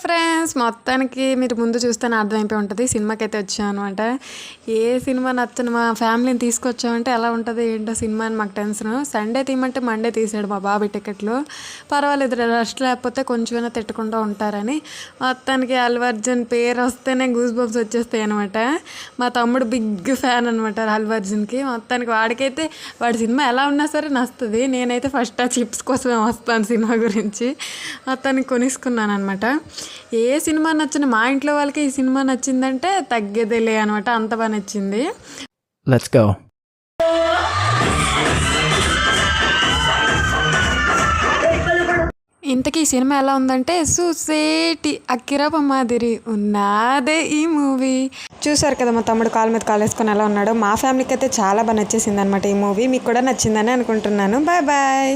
Friends, మొత్తానికి మీరు ముందు చూస్తేనే అర్థమైపోయి ఉంటుంది సినిమాకి అయితే వచ్చాం అనమాట. ఏ సినిమా నచ్చని మా ఫ్యామిలీని తీసుకొచ్చామంటే ఎలా ఉంటుంది ఏంటో సినిమా అని మాకు టెన్షన్. సండే తీయమంటే మండే తీసాడు మా బాబు టికెట్లు. పర్వాలేదు, రెస్ట్ లేకపోతే కొంచెమైనా తిట్టకుండా ఉంటారని. మొత్తానికి అల్లు అర్జున్ పేరు వస్తేనే గూస్ బంప్స్ వచ్చేస్తాయి అనమాట. మా తమ్ముడు బిగ్ ఫ్యాన్ అనమాట అల్లు అర్జున్కి. మొత్తానికి వాడికైతే వాడి సినిమా ఎలా ఉన్నా సరే నచ్చుతుంది. నేనైతే ఫస్ట్ ఆ చిప్స్ కోసమే వస్తాను సినిమా గురించి. మొత్తానికి కొనేసుకున్నాను అనమాట. ఏ సినిమా నచ్చిన మా ఇంట్లో వాళ్ళకి ఈ సినిమా నచ్చిందంటే తగ్గేదేలే అనమాట, అంత బాగా నచ్చింది. Let's go. ఇంతకీ ఈ సినిమా ఎలా ఉందంటే సుసేటి అక్కిరప మాదిరి ఉన్నాదే ఈ మూవీ. చూసారు కదా మా తమ్ముడు కాలు మీద కాలు వేసుకొని ఎలా ఉన్నాడో. మా ఫ్యామిలీకి అయితే చాలా బాగా నచ్చేసింది అనమాట ఈ మూవీ. మీకు కూడా నచ్చిందని అనుకుంటున్నాను. Bye bye.